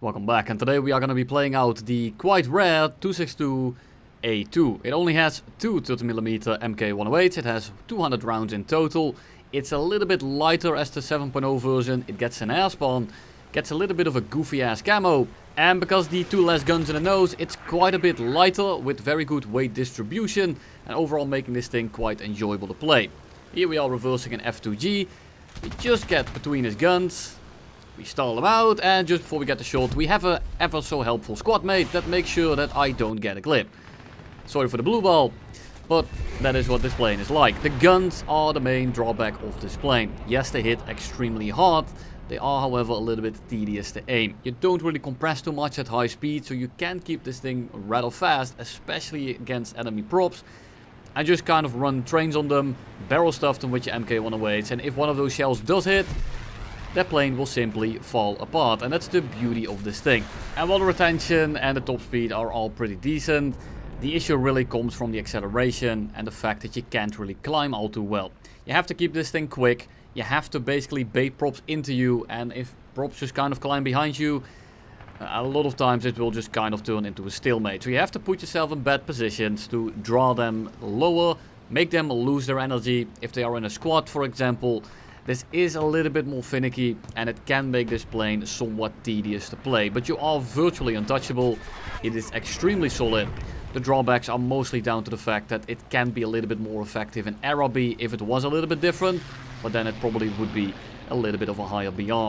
Welcome back, and today we are going to be playing out the quite rare 262 A-2. It only has two 30mm MK108s, it has 200 rounds in total. It's a little bit lighter as the 7.0 version, it gets an airspawn, gets a little bit of a goofy ass camo. And because the two less guns in the nose, it's quite a bit lighter with very good weight distribution and overall making this thing quite enjoyable to play. Here we are reversing an F2G, we just get between his guns. We stall him out, and just before we get the shot, we have a ever so helpful squad mate that makes sure that I don't get a clip. Sorry for the blue ball, but that is what this plane is like. The guns are the main drawback of this plane. Yes, they hit extremely hard. They are, however, a little bit tedious to aim. You don't really compress too much at high speed, so you can keep this thing rather fast, especially against enemy props. And just kind of run trains on them, barrel stuff them with your MK108s, and if one of those shells does hit, that plane will simply fall apart, and that's the beauty of this thing. And while the retention and the top speed are all pretty decent, the issue really comes from the acceleration and the fact that you can't really climb all too well. You have to keep this thing quick, you have to basically bait props into you, and if props just kind of climb behind you, a lot of times it will just kind of turn into a stalemate. So you have to put yourself in bad positions to draw them lower, make them lose their energy. If they are in a squad, for example, this is a little bit more finicky and it can make this plane somewhat tedious to play. But you are virtually untouchable. It is extremely solid. The drawbacks are mostly down to the fact that it can be a little bit more effective in RRB if it was a little bit different. But then it probably would be a little bit of a higher BR.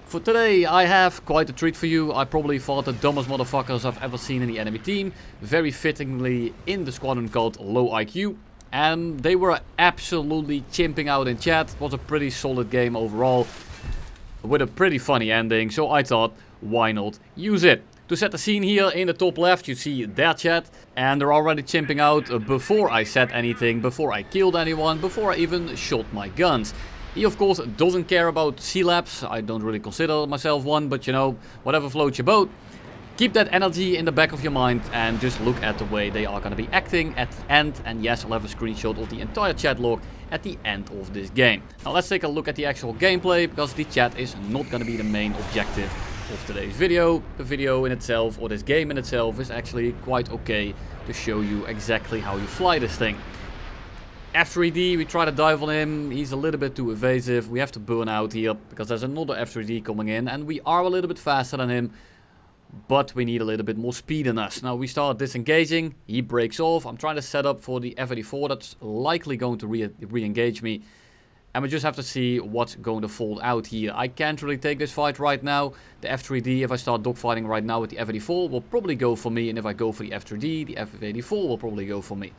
For today I have quite a treat for you. I probably fought the dumbest motherfuckers I've ever seen in the enemy team. Very fittingly in the squadron called Low IQ. And they were absolutely chimping out in chat. It was a pretty solid game overall, with a pretty funny ending, so I thought, why not use it? To set the scene here, in the top left you see their chat, and they're already chimping out before I said anything, before I killed anyone, before I even shot my guns. He of course doesn't care about C-Labs, I don't really consider myself one, but you know, whatever floats your boat. Keep that energy in the back of your mind and just look at the way they are going to be acting at the end. And yes, I'll have a screenshot of the entire chat log at the end of this game. Now let's take a look at the actual gameplay, because the chat is not going to be the main objective of today's video. The video in itself, or this game in itself, is actually quite okay to show you exactly how you fly this thing. F3D, we try to dive on him, he's a little bit too evasive. We have to burn out here, because there's another F3D coming in, and we are a little bit faster than him. But we need a little bit more speed in us. Now we start disengaging, he breaks off. I'm trying to set up for the F-84 that's likely going to re-engage me. And we just have to see what's going to fall out here. I can't really take this fight right now. The F-3D, if I start dogfighting right now with the F-84, will probably go for me. And if I go for the F-3D, the F-84 will probably go for me.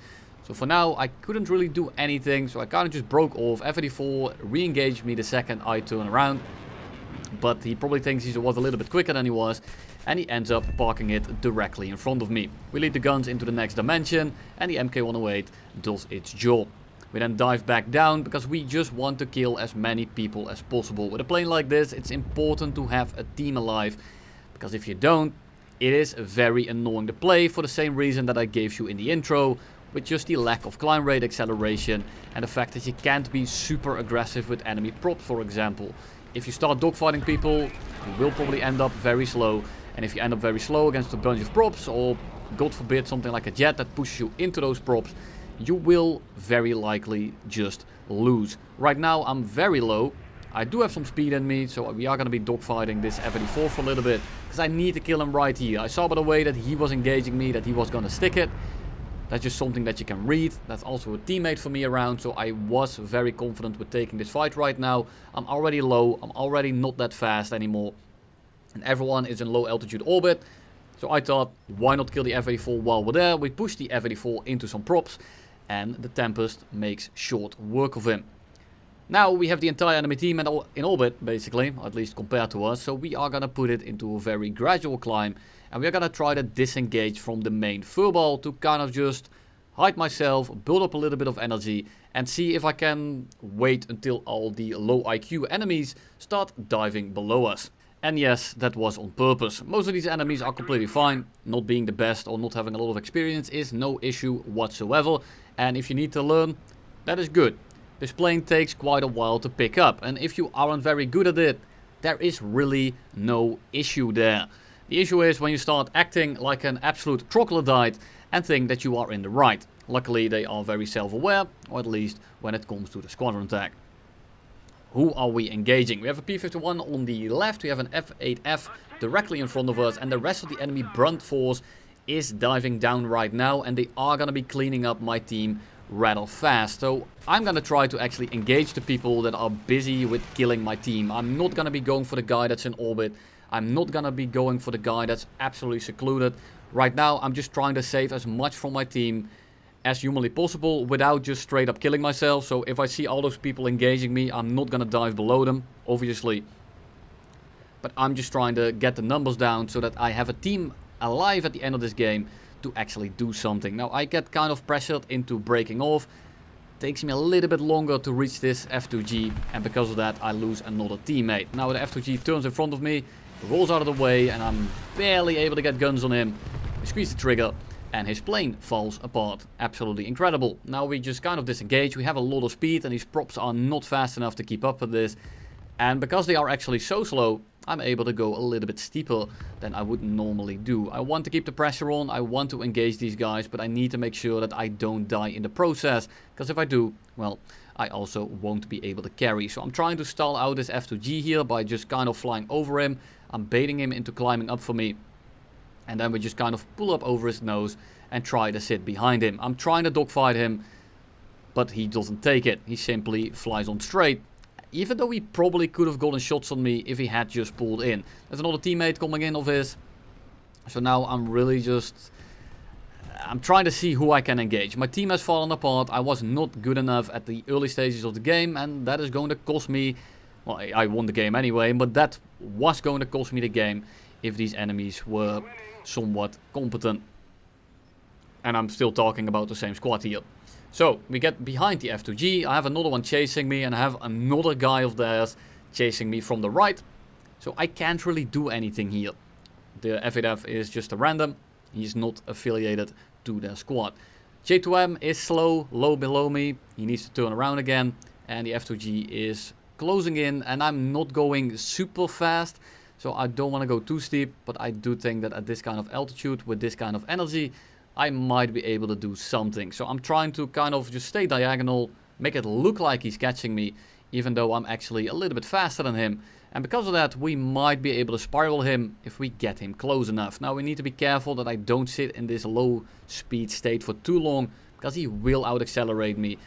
So for now, I couldn't really do anything. So I kind of just broke off. F-84 re-engaged me the second I turn around. But he probably thinks he was a little bit quicker than he was. And he ends up parking it directly in front of me. We lead the guns into the next dimension, and the MK108 does its job. We then dive back down, because we just want to kill as many people as possible. With a plane like this, it's important to have a team alive, because if you don't, it is very annoying to play, for the same reason that I gave you in the intro, with just the lack of climb rate acceleration, and the fact that you can't be super aggressive with enemy props, for example. If you start dogfighting people, you will probably end up very slow. And if you end up very slow against a bunch of props, or God forbid something like a jet that pushes you into those props, you will very likely just lose. Right now I'm very low. I do have some speed in me, so we are going to be dogfighting this F-84 for a little bit, because I need to kill him right here. I saw by the way that he was engaging me that he was going to stick it. That's just something that you can read. That's also a teammate for me around, so I was very confident with taking this fight right now. I'm already low, I'm already not that fast anymore. And everyone is in low altitude orbit. So I thought, why not kill the F-84 while we're there? We push the F-84 into some props, and the Tempest makes short work of him. Now we have the entire enemy team in orbit, basically, at least compared to us. So we are going to put it into a very gradual climb. And we're going to try to disengage from the main furball to kind of just hide myself, build up a little bit of energy, and see if I can wait until all the low IQ enemies start diving below us. And yes, that was on purpose. Most of these enemies are completely fine. Not being the best or not having a lot of experience is no issue whatsoever. And if you need to learn, that is good. This plane takes quite a while to pick up. And if you aren't very good at it, there is really no issue there. The issue is when you start acting like an absolute troglodyte and think that you are in the right. Luckily they are very self-aware, or at least when it comes to the squadron attack. Who are we engaging? We have a P-51 on the left, we have an F-8F directly in front of us, and the rest of the enemy brunt force is diving down right now, and they are going to be cleaning up my team rather fast. So I'm going to try to actually engage the people that are busy with killing my team. I'm not going to be going for the guy that's in orbit. I'm not going to be going for the guy that's absolutely secluded. Right now I'm just trying to save as much from my team as humanly possible without just straight up killing myself. So if I see all those people engaging me, I'm not going to dive below them, obviously. But I'm just trying to get the numbers down so that I have a team alive at the end of this game to actually do something. Now I get kind of pressured into breaking off. Takes me a little bit longer to reach this F2G, and because of that I lose another teammate. Now the F2G turns in front of me, rolls out of the way, and I'm barely able to get guns on him. I squeeze the trigger and his plane falls apart. Absolutely incredible. Now we just kind of disengage. We have a lot of speed and these props are not fast enough to keep up with this. And because they are actually so slow, I'm able to go a little bit steeper than I would normally do. I want to keep the pressure on, I want to engage these guys, but I need to make sure that I don't die in the process. Because if I do, well, I also won't be able to carry. So I'm trying to stall out this F2G here by just kind of flying over him. I'm baiting him into climbing up for me. And then we just kind of pull up over his nose and try to sit behind him. I'm trying to dogfight him, but he doesn't take it. He simply flies on straight. Even though he probably could have gotten shots on me if he had just pulled in. There's another teammate coming in of his. So now I'm really just... I'm trying to see who I can engage. My team has fallen apart. I was not good enough at the early stages of the game. And that is going to cost me... Well, I won the game anyway. But that was going to cost me the game if these enemies were somewhat competent. And I'm still talking about the same squad here. So, we get behind the F2G, I have another one chasing me, and I have another guy of theirs chasing me from the right. So I can't really do anything here. The F8F is just a random, he's not affiliated to their squad. J2M is slow, low below me, he needs to turn around again. And the F2G is closing in, and I'm not going super fast. So I don't want to go too steep, but I do think that at this kind of altitude, with this kind of energy, I might be able to do something. So I'm trying to kind of just stay diagonal, make it look like he's catching me, even though I'm actually a little bit faster than him. And because of that, we might be able to spiral him if we get him close enough. Now we need to be careful that I don't sit in this low speed state for too long, because he will out accelerate me.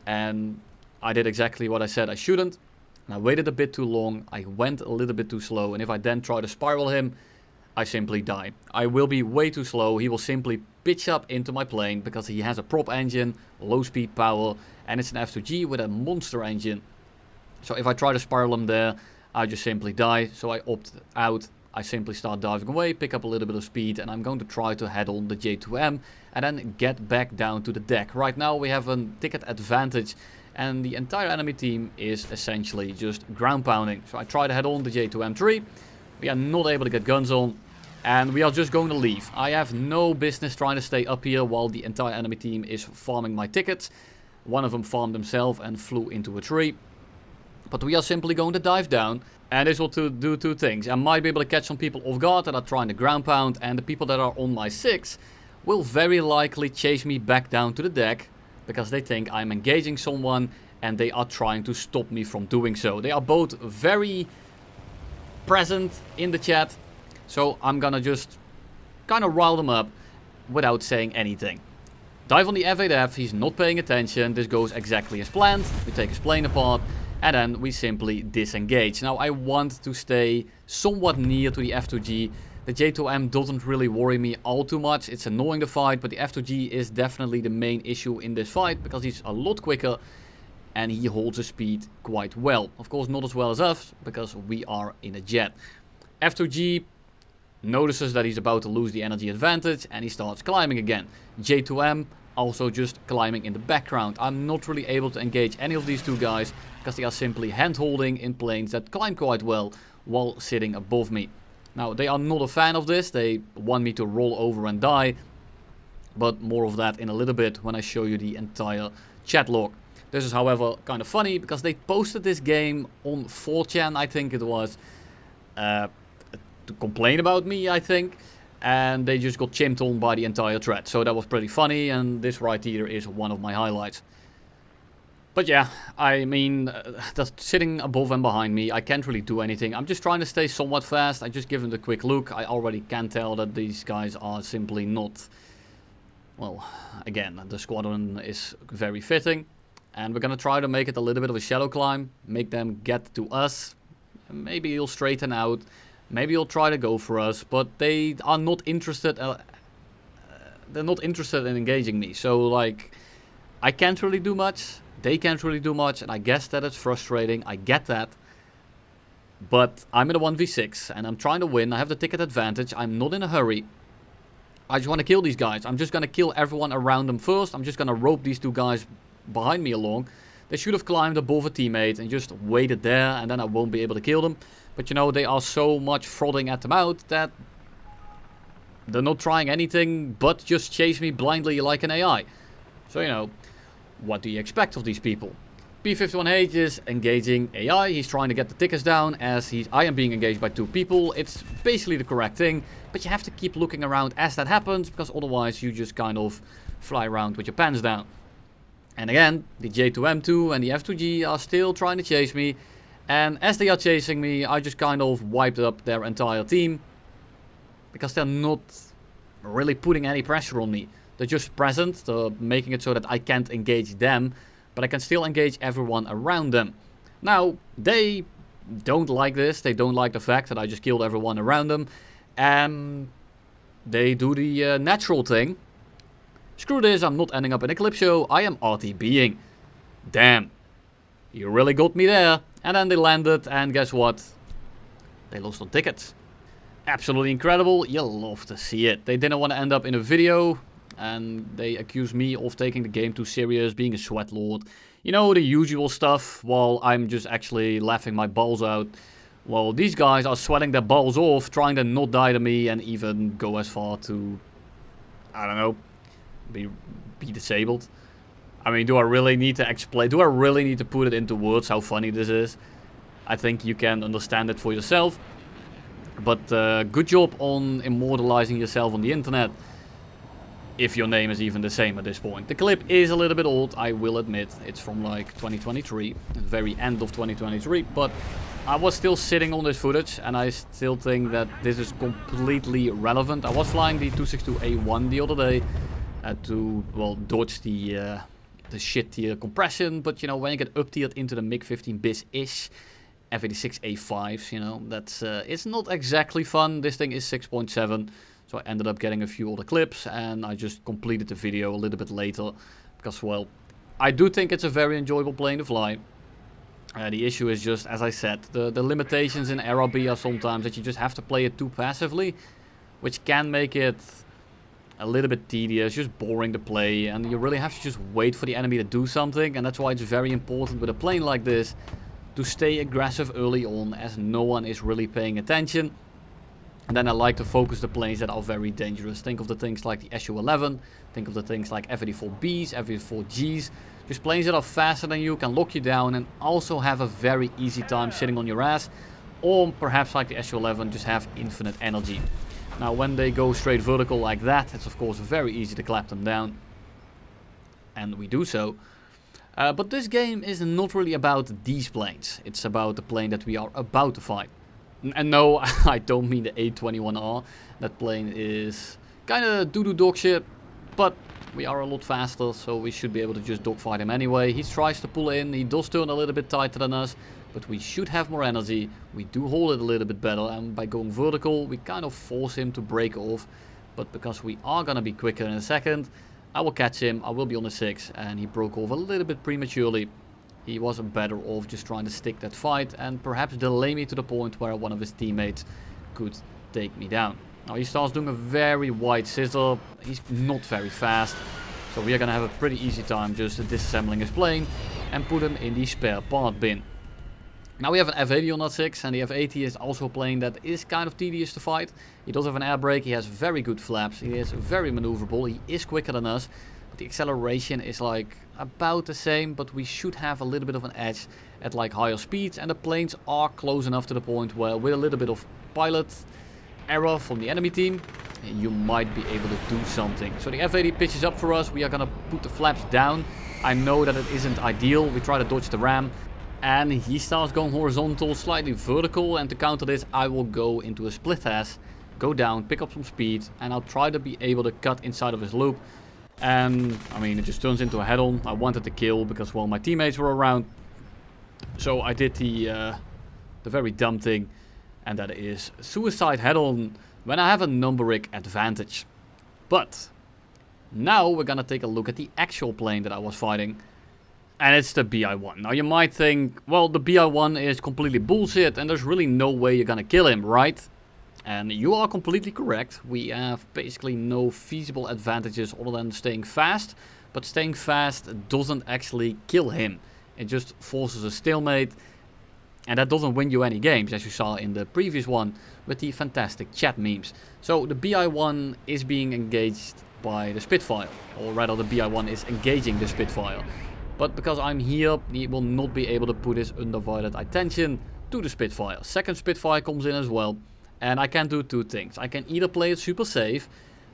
And I did exactly what I said I shouldn't. And I waited a bit too long, I went a little bit too slow, and if I then try to spiral him, I simply die. I will be way too slow, he will simply pitch up into my plane because he has a prop engine, low speed power, and it's an F2G with a monster engine. So if I try to spiral him there, I just simply die. So I opt out, I simply start diving away, pick up a little bit of speed, and I'm going to try to head on the J2M and then get back down to the deck. Right now we have a ticket advantage and the entire enemy team is essentially just ground pounding. So I try to head on the J2M3, we are not able to get guns on. And we are just going to leave. I have no business trying to stay up here while the entire enemy team is farming my tickets. One of them farmed himself and flew into a tree. But we are simply going to dive down. And this will do two things. I might be able to catch some people off guard that are trying to ground pound. And the people that are on my 6 will very likely chase me back down to the deck. Because they think I'm engaging someone and they are trying to stop me from doing so. They are both very present in the chat. So I'm gonna just kind of rile them up without saying anything. Dive on the F8F, he's not paying attention, this goes exactly as planned. We take his plane apart and then we simply disengage. Now I want to stay somewhat near to the F2G. The J2M doesn't really worry me all too much, it's annoying to fight, but the F2G is definitely the main issue in this fight because he's a lot quicker and he holds his speed quite well. Of course not as well as us because we are in a jet. F2G notices that he's about to lose the energy advantage and he starts climbing again. J2M also just climbing in the background. I'm not really able to engage any of these two guys because they are simply hand holding in planes that climb quite well while sitting above me. Now they are not a fan of this, they want me to roll over and die, but more of that in a little bit when I show you the entire chat log. This is however kind of funny because they posted this game on 4chan, I think it was, to complain about me, I think. And they just got chimped on by the entire thread. So that was pretty funny, and this right here is one of my highlights. But yeah, I mean, that's sitting above and behind me. I can't really do anything. I'm just trying to stay somewhat fast. I just give them a quick look. I already can tell that these guys are simply not... Well, again, the squadron is very fitting. And we're going to try to make it a little bit of a shadow climb. Make them get to us. Maybe he'll straighten out. Maybe he'll try to go for us. But they are not interested... they're not interested in engaging me. So, like, I can't really do much. They can't really do much, and I guess that it's frustrating. I get that. But I'm in a 1v6, and I'm trying to win. I have the ticket advantage. I'm not in a hurry. I just want to kill these guys. I'm just going to kill everyone around them first. I'm just going to rope these two guys behind me along. They should have climbed above a teammate and just waited there, and then I won't be able to kill them. But, you know, they are so much frothing at them out that they're not trying anything but just chase me blindly like an AI. So, you know... What do you expect of these people? P51H is engaging AI. He's trying to get the tickets down as I am being engaged by two people. It's basically the correct thing, but you have to keep looking around as that happens, because otherwise you just kind of fly around with your pants down. And again, the J2M2 and the F2G are still trying to chase me. And as they are chasing me, I just kind of wiped up their entire team, because they're not really putting any pressure on me. They're just present, they're making it so that I can't engage them, but I can still engage everyone around them. Now, they don't like this, they don't like the fact that I just killed everyone around them, and they do the natural thing. Screw this, I'm not ending up in a clip show, I am RTBing. Damn, you really got me there. And then they landed, and guess what? They lost on tickets. Absolutely incredible, you'll love to see it. They didn't want to end up in a video. And they accuse me of taking the game too serious, being a sweat lord. You know, the usual stuff, while I'm just actually laughing my balls out. Well, these guys are sweating their balls off, trying to not die to me and even go as far to, I don't know, be disabled. I mean, do I really need to explain, do I really need to put it into words how funny this is? I think you can understand it for yourself. But good job on immortalizing yourself on the internet. If your name is even the same at this point. The clip is a little bit old, I will admit. It's from like 2023, the very end of 2023. But I was still sitting on this footage, and I still think that this is completely relevant. I was flying the 262A1 the other day to, well, dodge the shit tier compression. But, you know, when you get up-tiered into the MiG-15 bis-ish, F86A5s, you know, that's it's not exactly fun. This thing is 6.7. So I ended up getting a few other clips, and I just completed the video a little bit later. Because, well, I do think it's a very enjoyable plane to fly. The issue is just, as I said, the limitations in RRB are sometimes that you just have to play it too passively. Which can make it a little bit tedious, just boring to play. And you really have to just wait for the enemy to do something. And that's why it's very important with a plane like this to stay aggressive early on, as no one is really paying attention. And then I like to focus the planes that are very dangerous. Think of the things like the Su-11. Think of the things like F-84Bs, F-84Gs. Just planes that are faster than you, can lock you down, and also have a very easy time sitting on your ass. Or perhaps like the Su-11, just have infinite energy. Now when they go straight vertical like that, it's of course very easy to clap them down. And we do so. But this game is not really about these planes. It's about the plane that we are about to fight. And no, I don't mean the A-21R. That plane is kind of doo-doo dog shit, but we are a lot faster, so we should be able to just dogfight him anyway. He tries to pull in, he does turn a little bit tighter than us, but we should have more energy. We do hold it a little bit better, and by going vertical, we kind of force him to break off. But because we are going to be quicker in a second, I will catch him, I will be on the 6, and he broke off a little bit prematurely. He was better off just trying to stick that fight and perhaps delay me to the point where one of his teammates could take me down. Now he starts doing a very wide scissor. He's not very fast. So we are going to have a pretty easy time just disassembling his plane and put him in the spare part bin. Now we have an F-80 on that 6, and the F-80 is also a plane that is kind of tedious to fight. He does have an air brake, he has very good flaps, he is very maneuverable, he is quicker than us. But the acceleration is like about the same, but we should have a little bit of an edge at like higher speeds. And the planes are close enough to the point where with a little bit of pilot error from the enemy team, you might be able to do something. So the F-80 pitches up for us. We are gonna put the flaps down. I know that it isn't ideal. We try to dodge the ram, and he starts going horizontal, slightly vertical, and to counter this I will go into a split S, go down, pick up some speed, and I'll try to be able to cut inside of his loop. And I mean, it just turns into a head-on. I wanted to kill because, well, my teammates were around, so I did the very dumb thing, and that is suicide head-on when I have a numeric advantage. But now we're gonna take a look at the actual plane that I was fighting, and it's the BI-1. Now you might think, well, the BI-1 is completely bullshit and there's really no way you're gonna kill him, right? And you are completely correct. We have basically no feasible advantages other than staying fast, but staying fast doesn't actually kill him. It just forces a stalemate, and that doesn't win you any games, as you saw in the previous one with the fantastic chat memes. So the BI-1 is being engaged by the Spitfire, or rather the BI-1 is engaging the Spitfire. But because I'm here, he will not be able to put his undivided attention to the Spitfire. Second Spitfire comes in as well, and I can do two things. I can either play it super safe,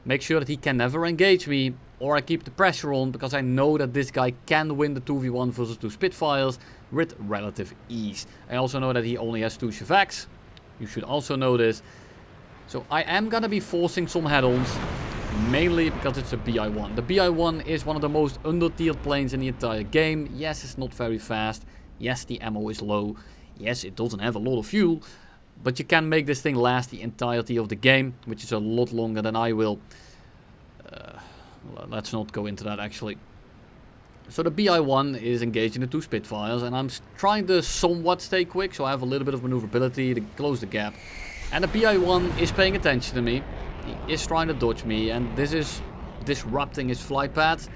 make sure that he can never engage me, or I keep the pressure on because I know that this guy can win the 2v1 versus 2 Spitfires with relative ease. I also know that he only has 2 Shivaks. You should also know this. So I am gonna be forcing some head-ons, mainly because it's a BI-1. The BI-1 is one of the most under-tiered planes in the entire game. Yes, it's not very fast. Yes, the ammo is low. Yes, it doesn't have a lot of fuel. But you can make this thing last the entirety of the game, which is a lot longer than I will. Let's not go into that actually. So the BI-1 is engaging the 2 Spitfires, and I'm trying to somewhat stay quick, so I have a little bit of maneuverability to close the gap. And the BI-1 is paying attention to me. He is trying to dodge me, and this is disrupting his flight path.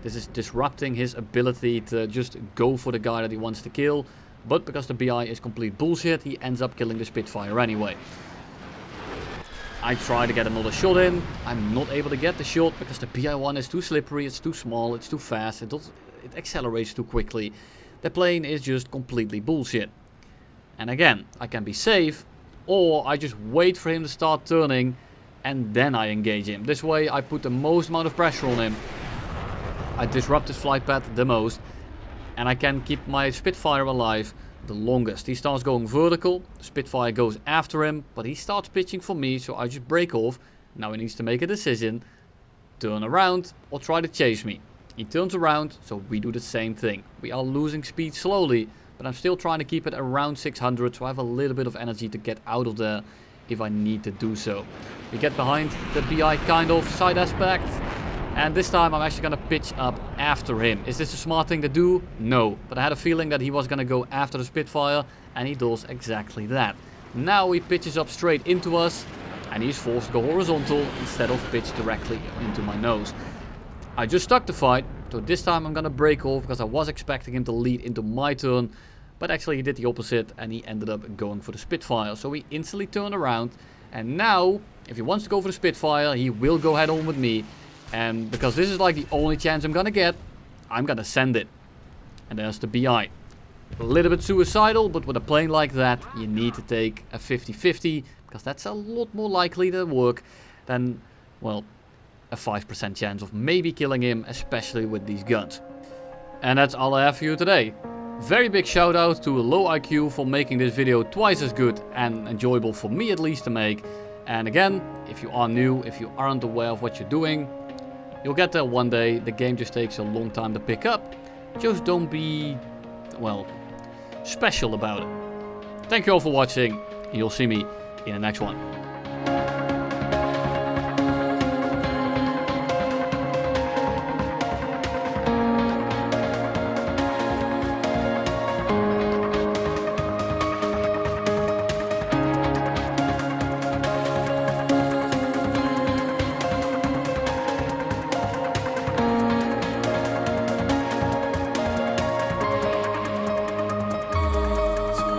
This is disrupting his ability to just go for the guy that he wants to kill. But because the BI is complete bullshit, he ends up killing the Spitfire anyway. I try to get another shot in. I'm not able to get the shot because the BI-1 is too slippery, it's too small, it's too fast, it accelerates too quickly. The plane is just completely bullshit. And again, I can be safe, or I just wait for him to start turning and then I engage him. This way I put the most amount of pressure on him. I disrupt his flight path the most, and I can keep my Spitfire alive the longest. He starts going vertical, the Spitfire goes after him, but he starts pitching for me, so I just break off. Now he needs to make a decision, turn around or try to chase me. He turns around, so we do the same thing. We are losing speed slowly, but I'm still trying to keep it around 600, so I have a little bit of energy to get out of there if I need to do so. We get behind the BI kind of side aspect, and this time I'm actually going to pitch up after him. Is this a smart thing to do? No. But I had a feeling that he was going to go after the Spitfire, and he does exactly that. Now he pitches up straight into us, and he's forced to go horizontal instead of pitch directly into my nose. I just stuck the fight, so this time I'm going to break off because I was expecting him to lead into my turn. But actually he did the opposite, and he ended up going for the Spitfire. So he instantly turned around, and now if he wants to go for the Spitfire, he will go head on with me. And because this is like the only chance I'm gonna get, I'm gonna send it. And there's the BI. A little bit suicidal, but with a plane like that, you need to take a 50-50, because that's a lot more likely to work than, well, a 5% chance of maybe killing him, especially with these guns. And that's all I have for you today. Very big shout out to Low IQ for making this video twice as good and enjoyable for me at least to make. And again, if you are new, if you aren't aware of what you're doing, you'll get there one day. The game just takes a long time to pick up. Just don't be, well, special about it. Thank you all for watching, and you'll see me in the next one.